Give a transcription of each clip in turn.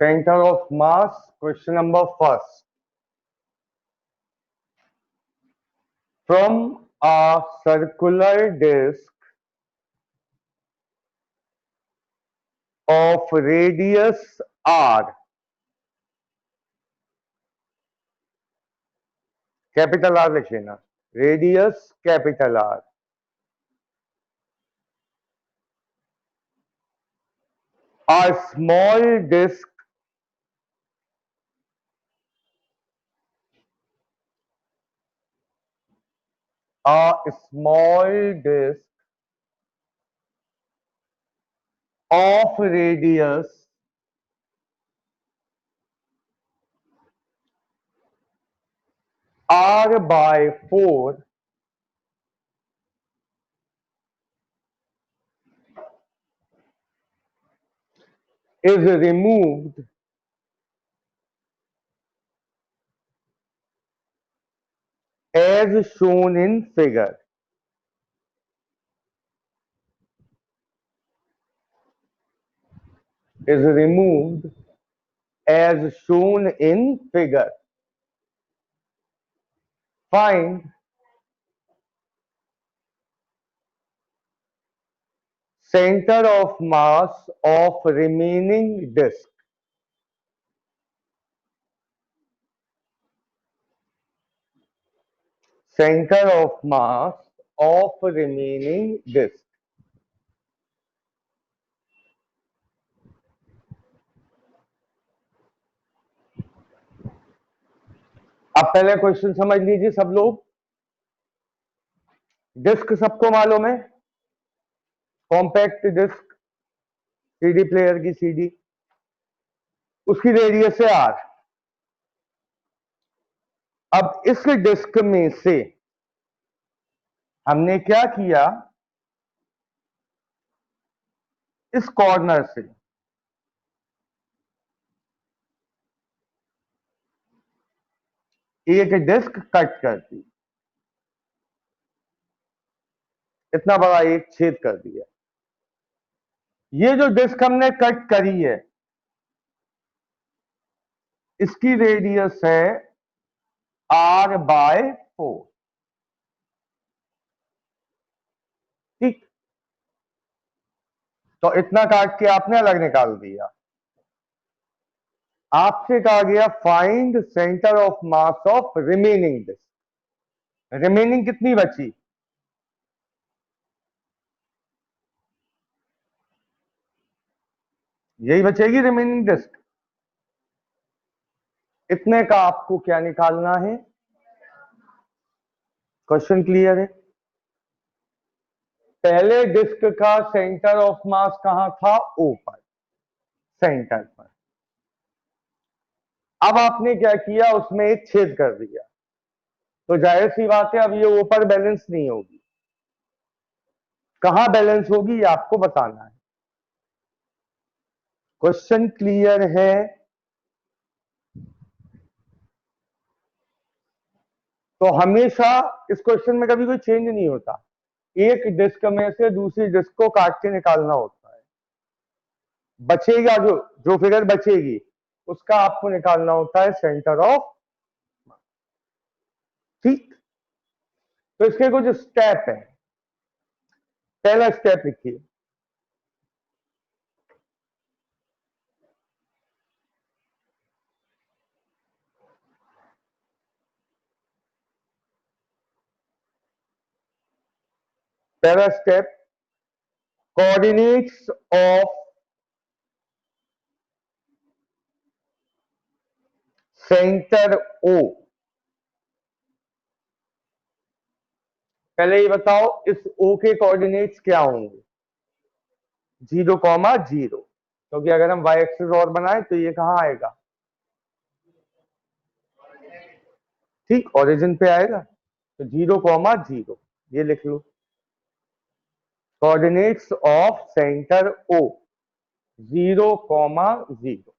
Center of mass, question number first. From a circular disk of radius r, capital R लिख लेना, radius capital R, a small disk of radius r by 4 is removed as shown in figure. Is removed as shown in figure. Find center of mass of remaining disk. Center of mass of remaining disk. अब पहले question समझ लीजिए सब लोग। Disc सबको मालूम है, compact disc, CD player की सीडी, उसकी रेडियस है आर। अब इस डिस्क में से हमने क्या किया, इस कॉर्नर से एक डिस्क कट कर दी, इतना बड़ा एक छेद कर दिया। ये जो डिस्क हमने कट करी है, इसकी रेडियस है r बाय 4। ठीक, तो इतना काट के आपने अलग निकाल दिया। आपसे कहा गया find centre of mass of remaining disc. Remaining कितनी बची? यही बचेगी रिमेनिंग डिस्क। इतने का आपको क्या निकालना है? क्वेश्चन क्लियर है? पहले डिस्क का सेंटर ऑफ मास कहां था? ऊपर, सेंटर पर। अब आपने क्या किया, उसमें एक छेद कर दिया, तो जाहिर सी बात है अब ये ऊपर बैलेंस नहीं होगी। कहां बैलेंस होगी ये आपको बताना है। क्वेश्चन क्लियर है? तो हमेशा इस क्वेश्चन में कभी कोई चेंज नहीं होता, एक डिस्क में से दूसरी डिस्क को काट के निकालना होता है। बचेगा जो जो फिगर बचेगी उसका आपको निकालना होता है सेंटर ऑफ। ठीक, तो इसके कुछ स्टेप है। पहला स्टेप लिखिए, पहला step, coordinates of centre O. पहले ये बताओ इस ओ के कोऑर्डिनेट्स क्या होंगे? 0,0, क्योंकि अगर हम y एक्सिस और बनाए तो ये कहां आएगा? ठीक, ओरिजिन पे आएगा, तो 0,0 ये लिख लो। Coordinates of centre O 0,0।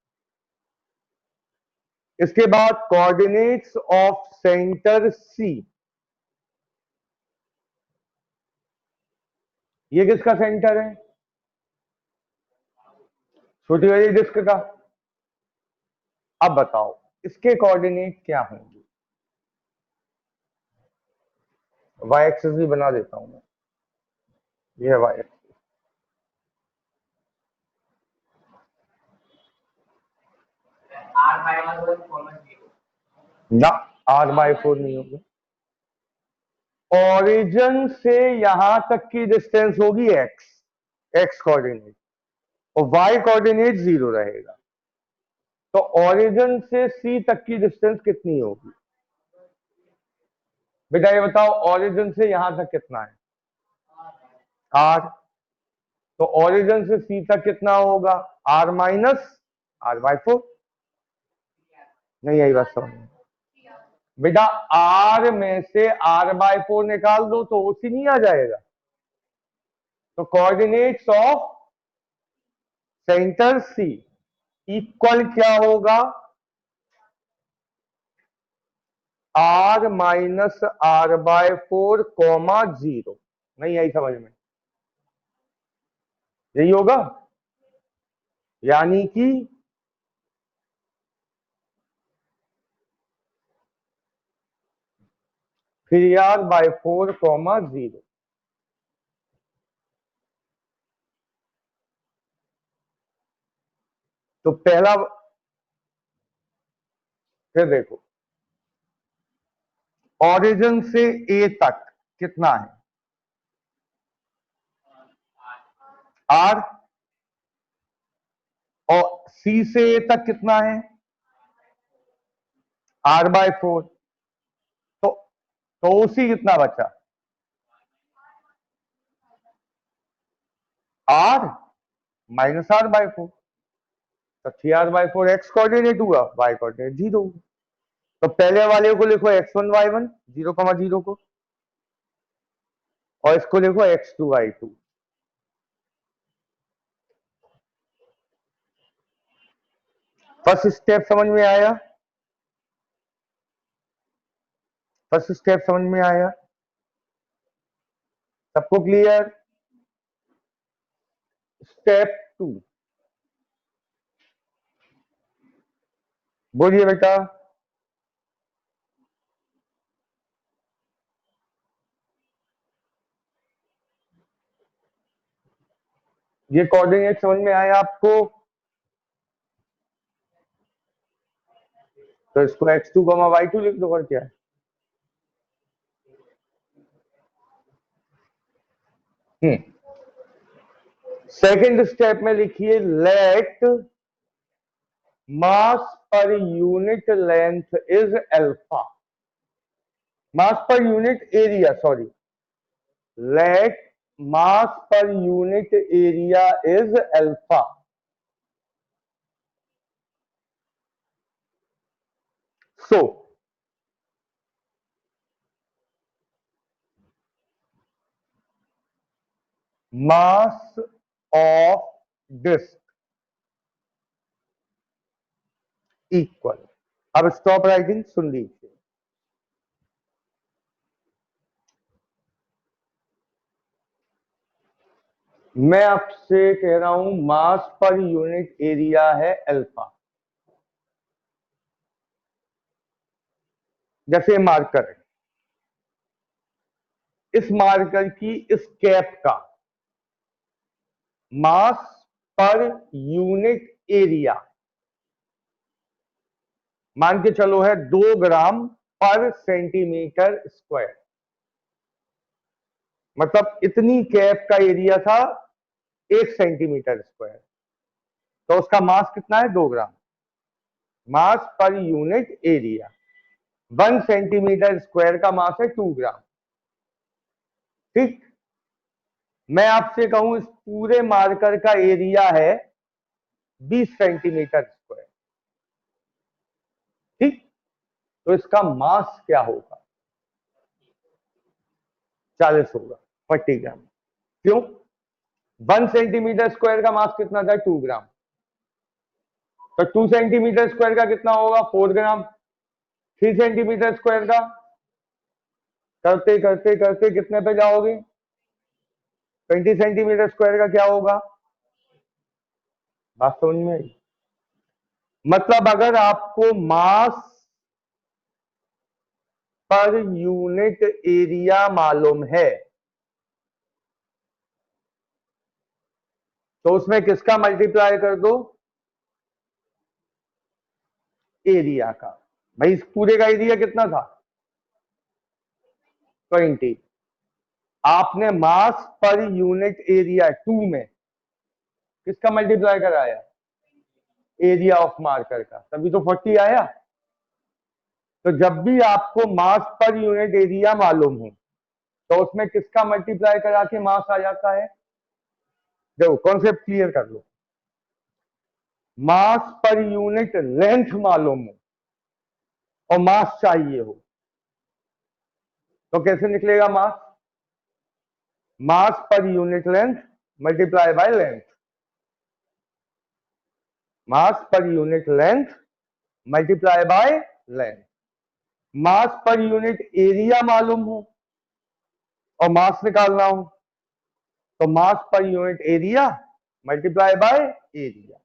इसके बाद कोऑर्डिनेट्स ऑफ सेंटर सी, ये किसका सेंटर है? छोटी वाली डिस्क का। अब बताओ इसके कोऑर्डिनेट क्या होंगे? वाई एक्सिस भी बना देता हूं मैं, ये वाई एक्सिस ना, r/4 नहीं होगा। ओरिजिन से यहां तक की डिस्टेंस होगी एक्स कोऑर्डिनेट, और वाई कोऑर्डिनेट 0 रहेगा। तो ओरिजिन से सी तक की डिस्टेंस कितनी होगी बेटा? ये बताओ ओरिजिन से यहां तक कितना है? r। तो ओरिजिन से सी तक कितना होगा? r-r/4। नहीं यही बात समझ में बेटा, r में से r/4 निकाल दो तो उसी नहीं आ जाएगा। तो coordinates of centre C equal क्या होगा? r-r/4, 0। नहीं आई समझ में? यही होगा, यानी कि फिर r/4, 0। तो पहला, फिर देखो ओरिजिन से ए तक कितना है? r। और सी से ए तक कितना है? r/4। तो उसी कितना बचा? r -r/4। तो 3r/4 एक्स कोऑर्डिनेट हुआ, वाई कोऑर्डिनेट 0 हुआ। तो पहले वाले को लिखो x1 y1 0,0 को, और इसको लिखो x2 y2। फर्स्ट स्टेप समझ में आया? फर्स्ट स्टेप समझ में आया? सबको क्लियर? स्टेप 2 बोलिए बेटा। ये कोऑर्डिनेट समझ में आया आपको? तो इसको x2, y2 लिख दो, और क्या है? सेकंड स्टेप में लिखिए let mass per unit length is alpha. Mass per unit area, sorry, let mass per unit area is alpha. So mass of disc equal, अब स्टॉप राइटिंग सुन लीजिए। मैं आपसे कह रहा हूं मास पर यूनिट एरिया है अल्फा। जैसे मार्कर है, इस मार्कर की इस कैप का मास पर यूनिट एरिया मान के चलो है 2 ग्राम पर सेंटीमीटर स्क्वायर। मतलब इतनी कैप का एरिया था 1 सेंटीमीटर स्क्वायर, तो उसका मास कितना है? 2 ग्राम। मास per unit area 1 centimetre square का मास है 2 ग्राम। ठीक, मैं आपसे कहूं इस पूरे मार्कर का एरिया है 20 सेंटीमीटर स्क्वायर। ठीक, तो इसका मास क्या होगा? 40 होगा, 40 ग्राम। क्यों? 1 सेंटीमीटर स्क्वायर का मास कितना था? 2 ग्राम। तो 2 सेंटीमीटर स्क्वायर का कितना होगा? 4 ग्राम। 3 सेंटीमीटर स्क्वायर का करते करते करते कितने पे जाओगे? 20 सेंटीमीटर स्क्वायर का क्या होगा? बात समझ में आई? मतलब अगर आपको मास पर यूनिट एरिया मालूम है तो उसमें किसका मल्टीप्लाई कर दो, एरिया का। भाई इस पूरे का एरिया कितना था, 20। आपने मास पर यूनिट एरिया 2 में किसका मल्टीप्लाई कराया, एरिया ऑफ मार्कर का, तभी तो 40 आया। तो जब भी आपको मास पर यूनिट एरिया मालूम हो तो उसमें किसका मल्टीप्लाई करा के मास आ जाता है। देखो कॉन्सेप्ट क्लियर कर लो, मास पर यूनिट लेंथ मालूम हो और मास चाहिए हो तो कैसे निकलेगा mass, mass per unit length multiply by length, mass per unit length multiply by length. Mass per unit area मालूम हो और मास निकालना हो तो mass per unit area multiply by area.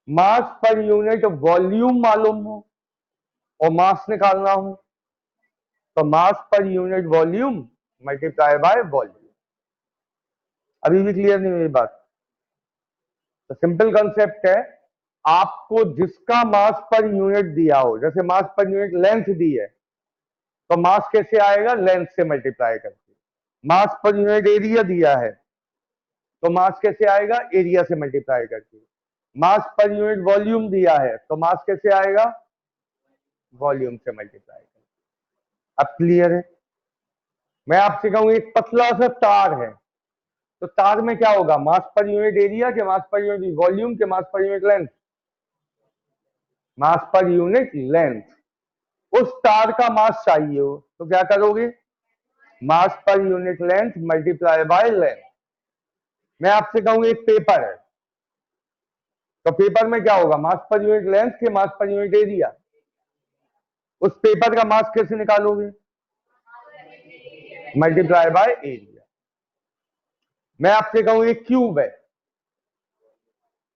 Mass per unit volume मालूम हो और मास निकालना हो तो mass per unit volume multiply by volume. अभी भी क्लियर नहीं हुई बात। तो सिंपल कंसेप्ट है, आपको जिसका मास पर यूनिट दिया हो, जैसे मास पर यूनिट लेंथ दी है तो मास कैसे आएगा, लेंथ से मल्टीप्लाई करके। मास पर यूनिट एरिया दिया है तो मास कैसे आएगा, एरिया से मल्टीप्लाई करके। मास पर यूनिट वॉल्यूम दिया है तो मास कैसे आएगा, वॉल्यूम से मल्टीप्लाई करके। अब क्लियर है। मैं आपसे कहूं एक पतला सा तार है तो तार में क्या होगा, मास पर यूनिट एरिया के मास पर यूनिट वॉल्यूम के मास per unit length, mass per unit length. उस तार का मास चाहिए हो तो क्या करोगे, mass per unit length multiply by length. मैं आपसे कहूंगा एक पेपर है तो पेपर में क्या होगा, मास पर यूनिट लेंथ के मास पर यूनिट एरिया। उस पेपर का मास कैसे निकालोगे, मल्टीप्लाई बाय एरिया। मैं आपसे कहूं एक क्यूब है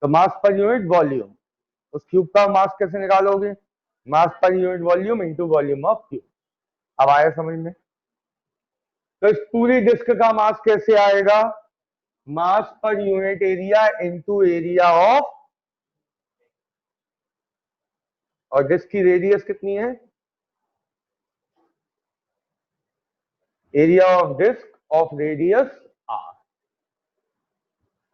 तो मास पर यूनिट वॉल्यूम, उस क्यूब का मास कैसे निकालोगे, mass per unit volume into volume of cube. अब आया समझ में। तो इस पूरी डिस्क का मास कैसे आएगा, mass per unit area into area of, और डिस्क की रेडियस कितनी है, area of disc of radius r.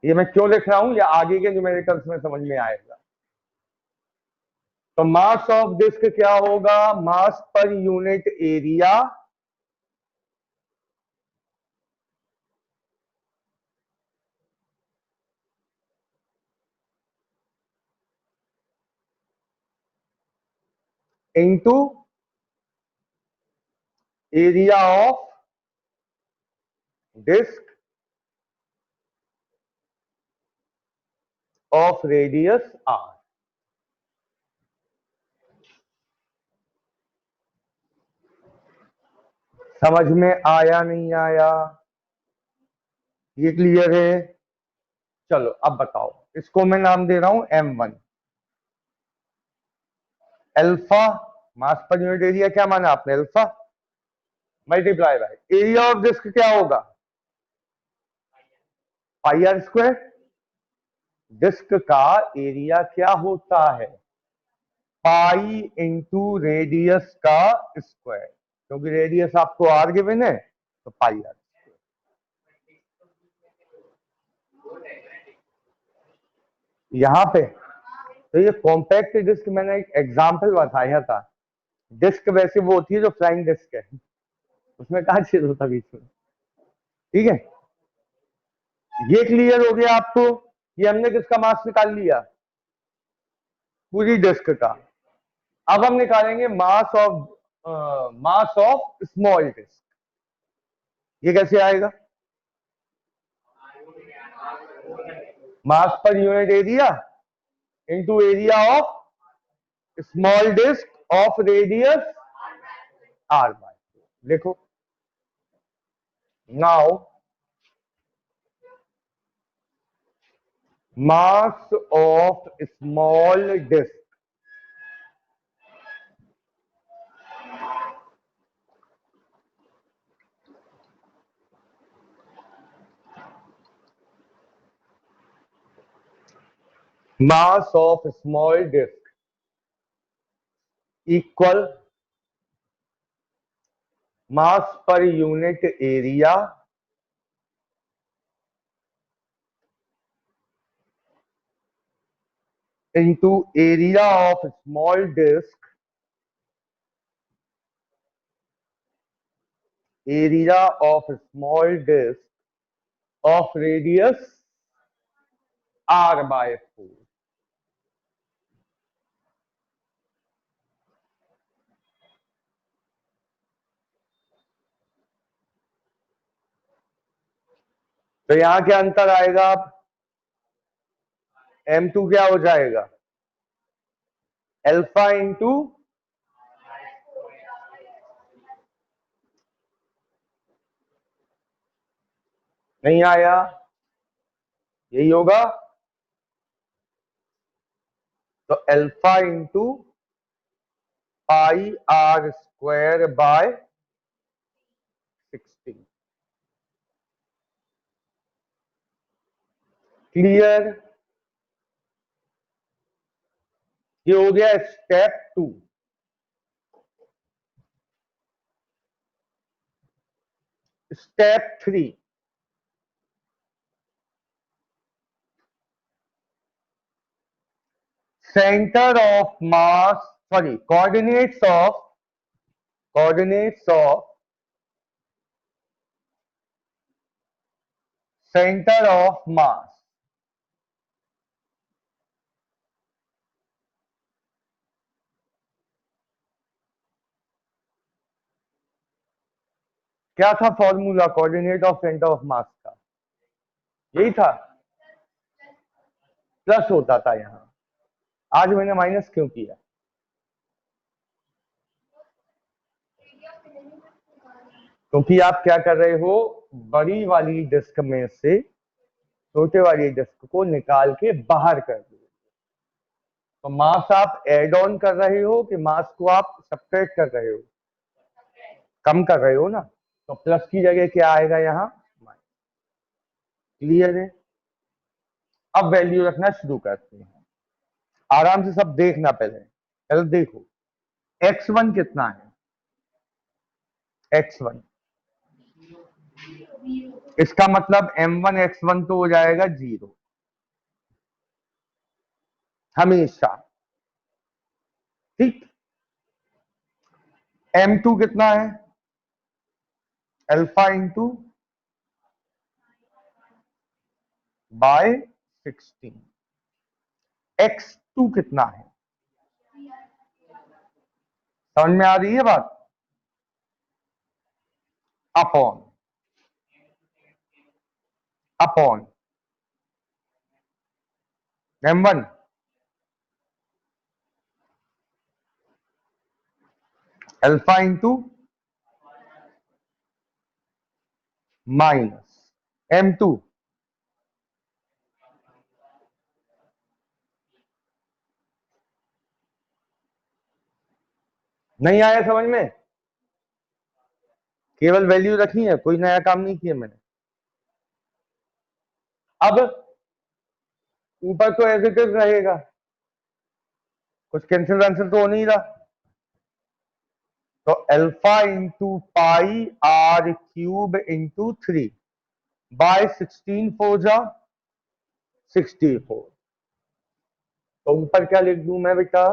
ये मैं क्यों लिख रहा हूं, या आगे के न्यूमेरिकल्स में समझ में आएगा। तो मास ऑफ डिस्क क्या होगा, mass per unit area into area of disc of radius r. समझ में आया नहीं आया, ये क्लियर है। चलो अब बताओ, इसको मैं नाम दे रहा हूं M1। Alpha mass per unit area क्या माना आपने, alpha multiply by area of disc क्या होगा, पाई आर स्क्वायर। डिस्क का एरिया क्या होता है, पाई इंटू रेडियस का स्क्वायर, क्योंकि रेडियस आपको आर गिवन है तो पाई आर। यहां पे तो ये कॉम्पैक्ट डिस्क मैंने एक एग्जांपल बताया था। डिस्क वैसे वो होती है जो फ्लाइंग डिस्क है, उसमें कहा छेद होता बीच में। ठीक है, ये क्लियर हो गया आपको। ये हमने किसका मास निकाल लिया, पूरी डिस्क का। अब हम निकालेंगे मास ऑफ स्मॉल डिस्क। ये कैसे आएगा, mass per unit area into area of small disc of radius r by. देखो now mass of small disk, mass of small disk equal mass per unit area into area of small disk, area of small disk of radius r by 4. तो यहां क्या अंतर आएगा? आप m2 क्या हो जाएगा? अल्फा इंटू नहीं आया, यही होगा। तो alpha into pi r square by 16। Clear? ये हो गया step 2। Step 3, centre of mass, sorry, coordinates of centre of mass. क्या था formula coordinate of centre of mass का? यही था, प्लस होता था यहां। आज मैंने माइनस क्यों किया? क्योंकि आप क्या कर रहे हो, बड़ी वाली डिस्क में से छोटे वाली डिस्क को निकाल के बाहर कर दो। तो मास आप ऐड ऑन कर रहे हो कि मास को आप सब्ट्रैक्ट कर रहे हो? कम कर रहे हो ना, तो प्लस की जगह क्या आएगा यहाँ? क्लियर है? अब वैल्यू रखना शुरू करते हैं, आराम से सब देखना। पहले देखो x1 कितना है? x1, इसका मतलब m1 x1 तो हो जाएगा 0 हमेशा, ठीक। m2 कितना है? Alpha into bye 16। x2 कितना है? समझ में आ रही है बात? Upon m1 alpha into minus m2 नहीं आया समझ में? केवल वैल्यू रखी है, कोई नया काम नहीं किया मैंने। अब ऊपर तो एज इट इज रहेगा, कुछ कैंसिल वैंसिल तो हो नहीं रहा। तो alpha into pi r cube into 3 by 16 4 जा 64। तो ऊपर क्या लिख दूं मैं बेटा?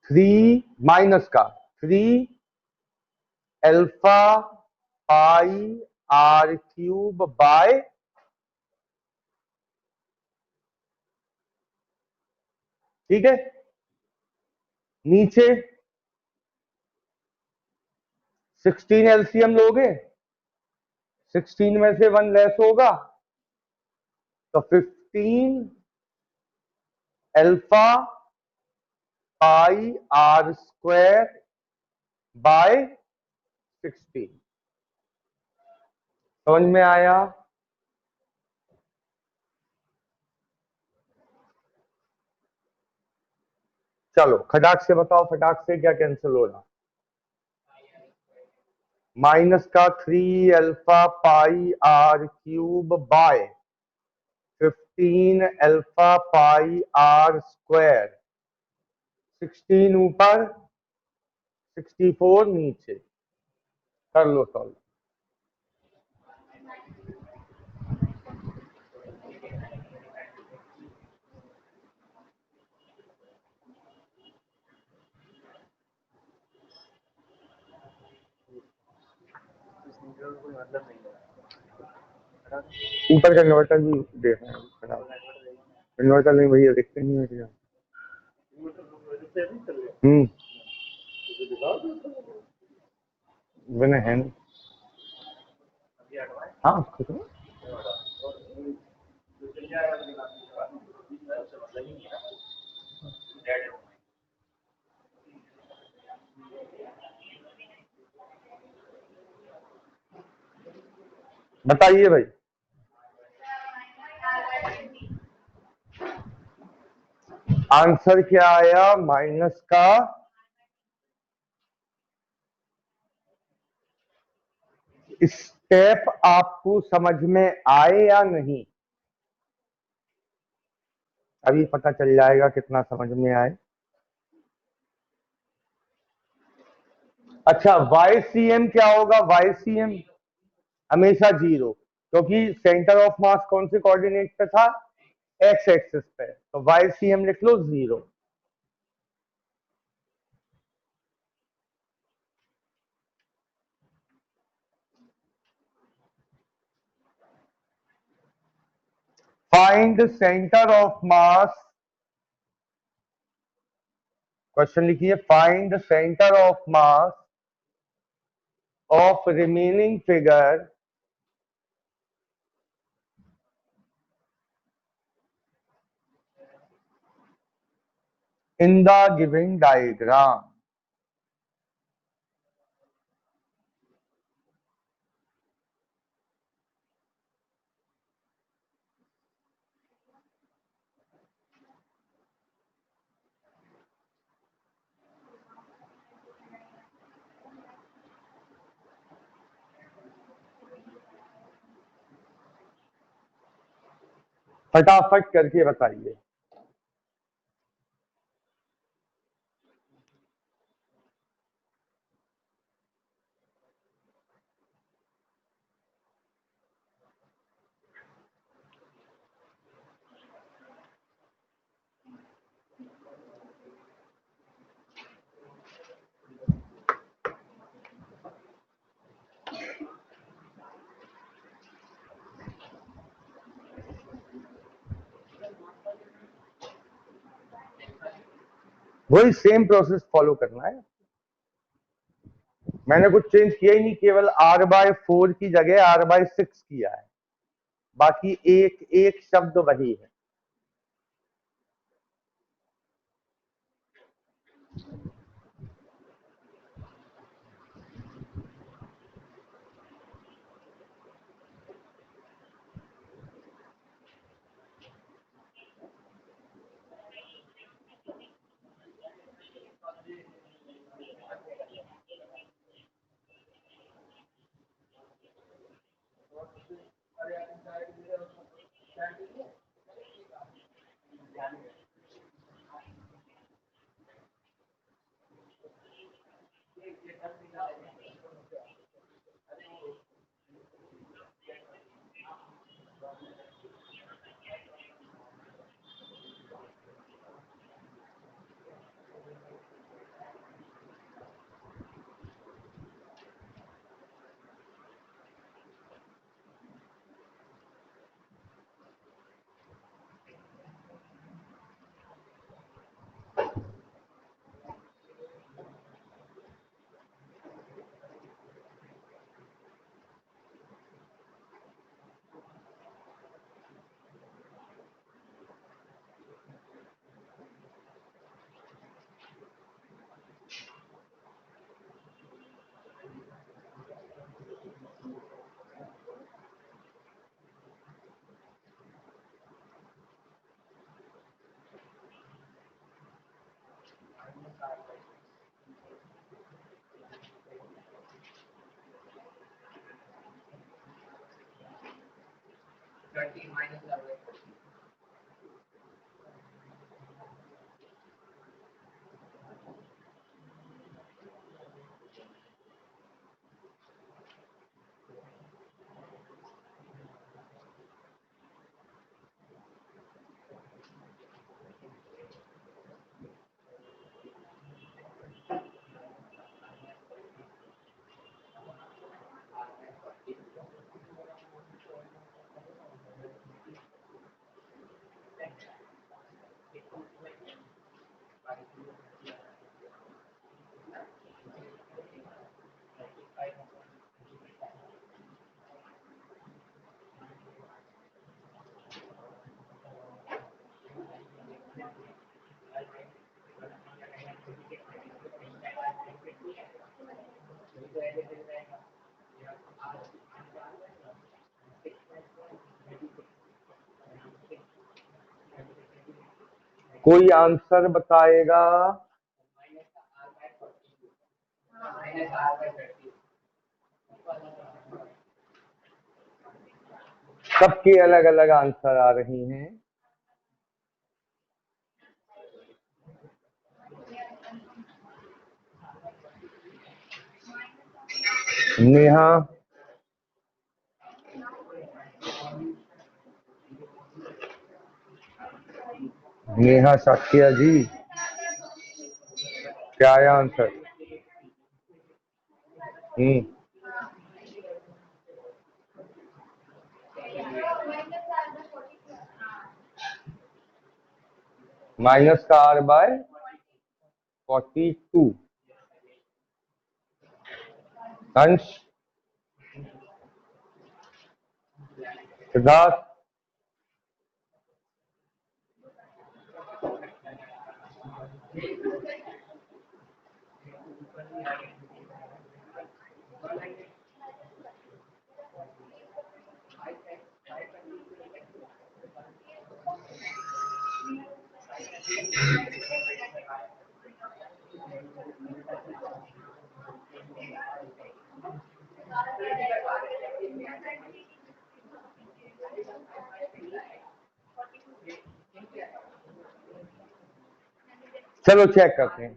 3 माइनस का 3 alpha pi r cube by, ठीक है। नीचे 16 एलसीएम लोगे, 16 में से 1 लेस होगा, तो 15 alpha pi r square by 60। समझ में आया? चलो खटाक से बताओ, फटाक से क्या कैंसिल हो रहा? माइनस का 3 alpha pi r cube by 15 alpha pi r square, 16 ऊपर 64 नीचे। कर लो सॉल्व। ऊपर का इन्वर्टर भी देखना है। इन्वर्टर नहीं भैया, देखते नहीं है भैया। बिना है नहीं। हाँ खुद में। बताइए भाई। आंसर क्या आया? माइनस का स्टेप आपको समझ में आए या नहीं? अभी पता चल जाएगा कितना समझ में आए। अच्छा, YCM क्या होगा? YCM हमेशा 0, क्योंकि सेंटर ऑफ मास कौन से कोऑर्डिनेट पे था? एक्स एक्सिस पे, तो YCM लिख लो 0। Find centre of mass, question लिखिए, find centre of mass of remaining figure in the given diagram। फटाफट करके बताइए। वही सेम प्रोसेस फॉलो करना है। मैंने कुछ चेंज किया ही नहीं, केवल r/4 की जगह r/6 किया है, बाकी एक एक शब्द वही है। कोई आंसर बताएगा? सबके अलग अलग आंसर आ रही हैं। नेहा, नेहा साकिया जी, क्या है आंसर? माइनस का r बाय 42। अंश, सिद्धार्थ, चलो चेक करते हैं।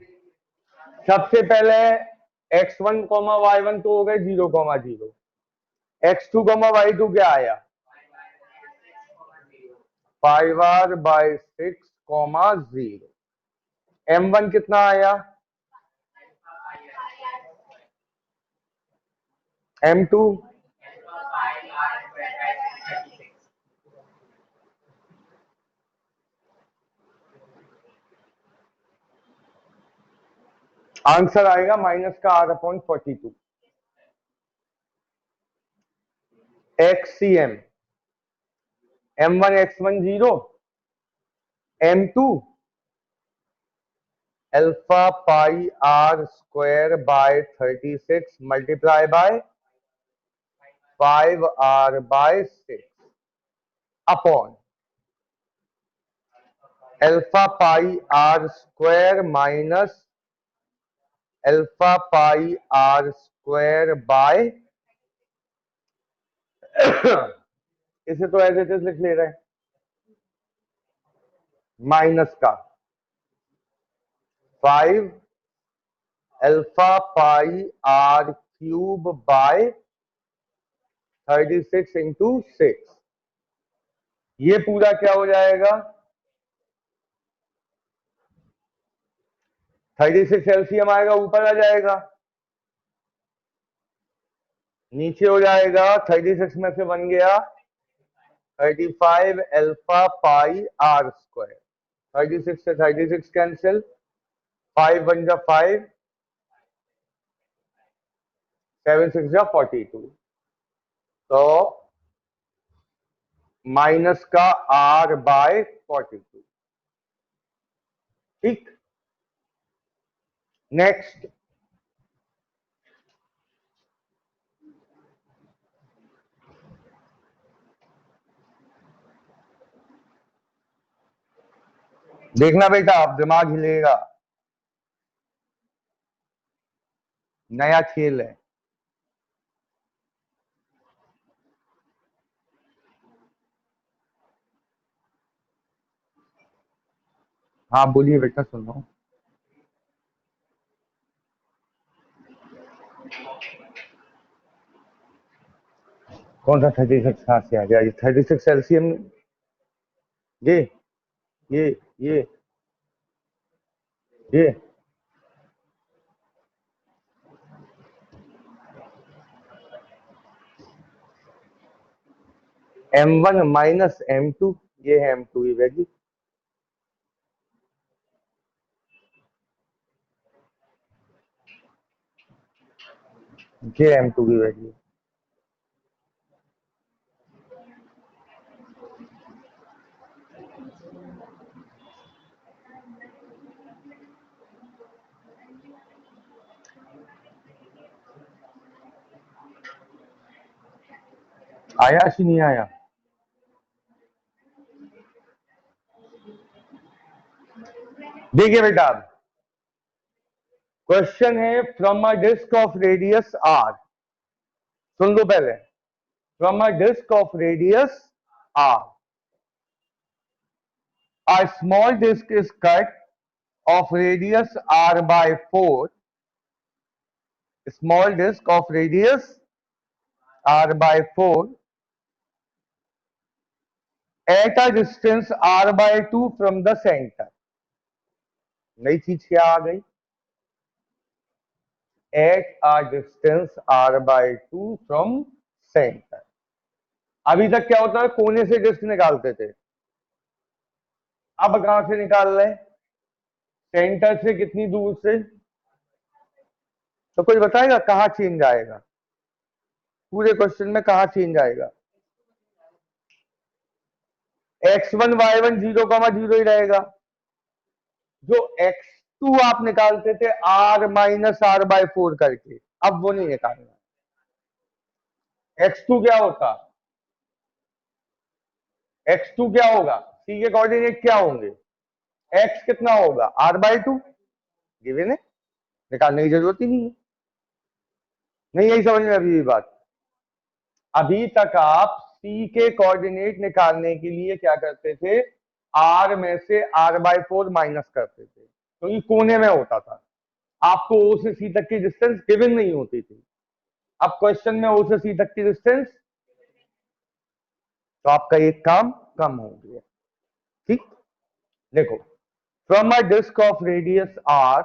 सबसे पहले x1, y1 तो हो गए 0,0। x2, y2 क्या आया? 5r by 6, 0। m1 कितना आया? m2 आंसर आएगा माइनस का r/42। xcm, m1 x1 0, m2 alpha pi r square by 36 multiply by 5r by 6 upon alpha pi r square minus alpha pi r square by इसे तो as it is लिख ले रहे हैं, minus का 5 alpha pi r cube by 36 into 6। ये पूरा क्या हो जाएगा? 36 एलसीएम आएगा, ऊपर आ जाएगा, नीचे हो जाएगा। 36 में से बन गया 35 अल्फा पाई r स्क्वायर। 36 से 36 कैंसिल, 5 1 जा 5, 7 6 जा 42। तो माइनस का r बाय 42। ठीक, नेक्स्ट। देखना बेटा, आप दिमाग हिलेगा, नया खेल है। हाँ बोलिए बेटा, सुन रहा हूँ। कौन सा 36 कहाँ से आ गया? ये 36 एलसीएम, ये ये ये ये M1 माइनस M2, ये है M2 की वैल्यू। ये M2 की वैल्यू। आया कि नहीं आया? देखिए बेटा, क्वेश्चन है from a disc of radius r. सुन लो पहले, from a disc of radius r, a small disk is cut of radius r by 4, small disk of radius r by 4 at a distance r by 2 from the center। नई चीज क्या आ गई? at a distance r by 2 from center। अभी तक क्या होता है, कोने से डिस्क निकालते थे, अब कहां से निकाल रहे हैं? सेंटर से कितनी दूर से? तो कोई बताएगा कहां चेंज आएगा? पूरे क्वेश्चन में कहां चेंज आएगा? x1 y1 0,0 ही रहेगा। जो x2 आप निकालते थे r माइनस r बाय 4 करके, अब वो नहीं निकालना। x2 क्या होता? x2 क्या होगा? c के कोऑर्डिनेट क्या होंगे? x कितना होगा? r बाय 2 गिवन है, निकालने की जरूरत ही नहीं है। नहीं यही समझ में अभी भी बात? अभी तक आप c के कोऑर्डिनेट निकालने के लिए क्या करते थे? r में से r बाय 4 माइनस करते थे, क्योंकि कोने में होता था, आपको o से c तक की डिस्टेंस गिवन नहीं होती थी। अब क्वेश्चन में o से c तक की डिस्टेंस, तो आपका एक काम कम हो गया। ठीक, देखो, from a disc of radius r,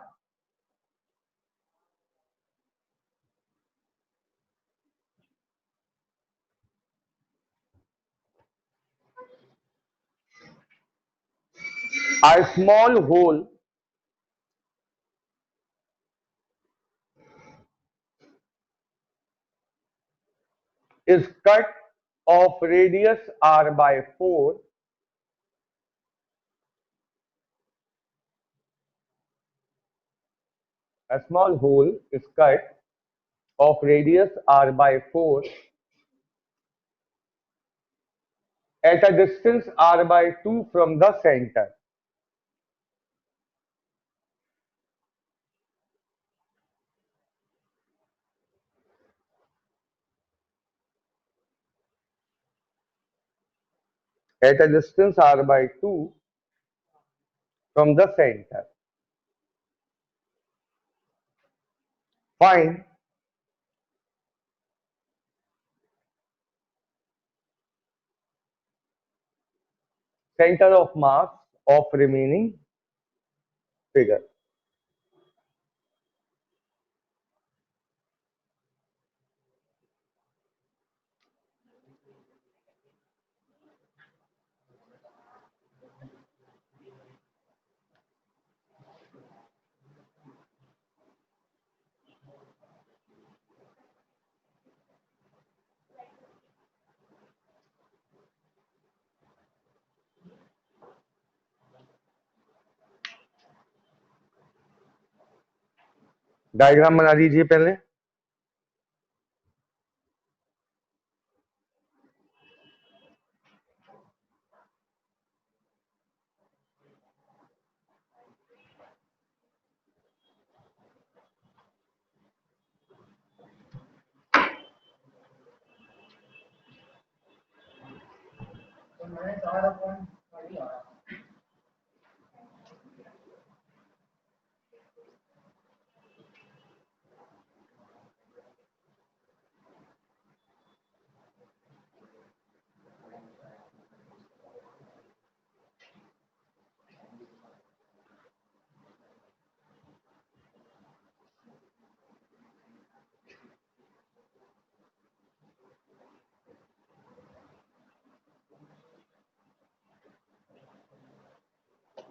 a small hole is cut of radius r by 4 a small hole is cut of radius r by 4 at a distance r by 2 from the center। At a distance r by 2 from the center, find center of mass of remaining figure। Diagram बना दीजिए पहले।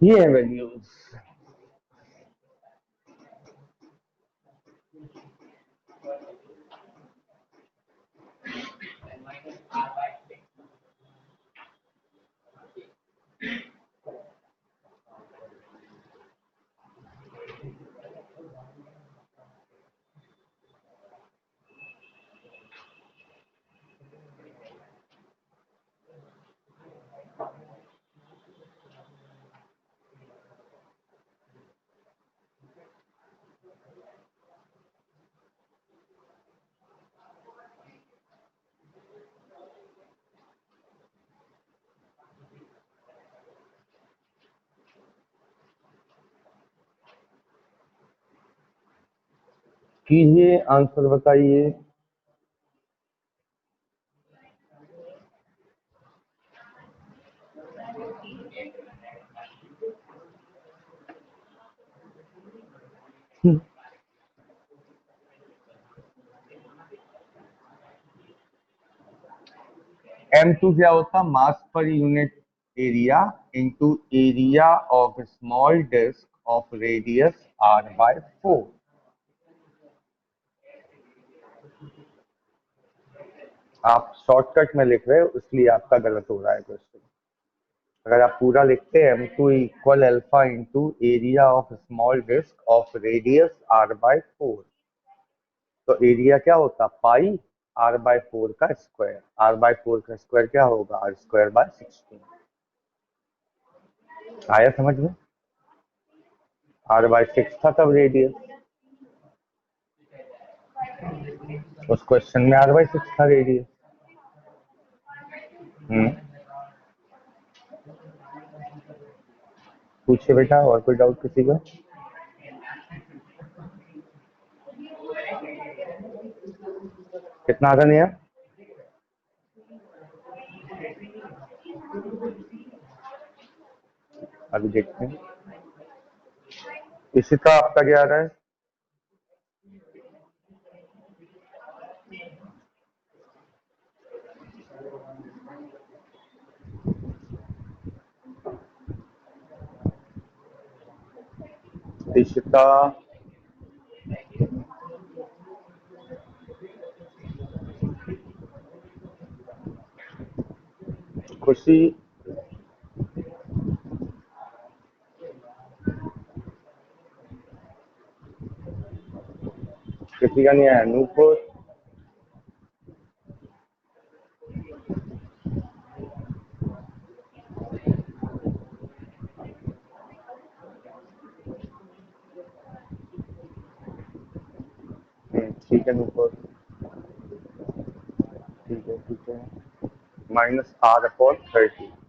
ये है values. कीजिए, answer बताइए। M2 क्या होता है? Mass per unit area into area of small disc of radius r/4। आप शॉर्टकट में लिख रहे हो इसलिए आपका गलत हो रहा है क्वेश्चन। अगर आप पूरा लिखते हैं M2 equal alpha into area of small disc of radius r/4, तो एरिया क्या होता? पाई r/4 का स्क्वायर। r/4 का स्क्वायर क्या होगा? r²/16। आया समझ में? r/6 था तब रेडियस, उस क्वेश्चन में r/6 था रेडियस। पूछे बेटा, और कोई डाउट किसी का? कितना आता नहीं है? अभी देखते हैं। इसी का आपका क्या आ रहा है? इशिता, खुशी, किसी का नहीं आया? नूपुर, ठीक है नूपुर, ठीक है ठीक है। -r/30।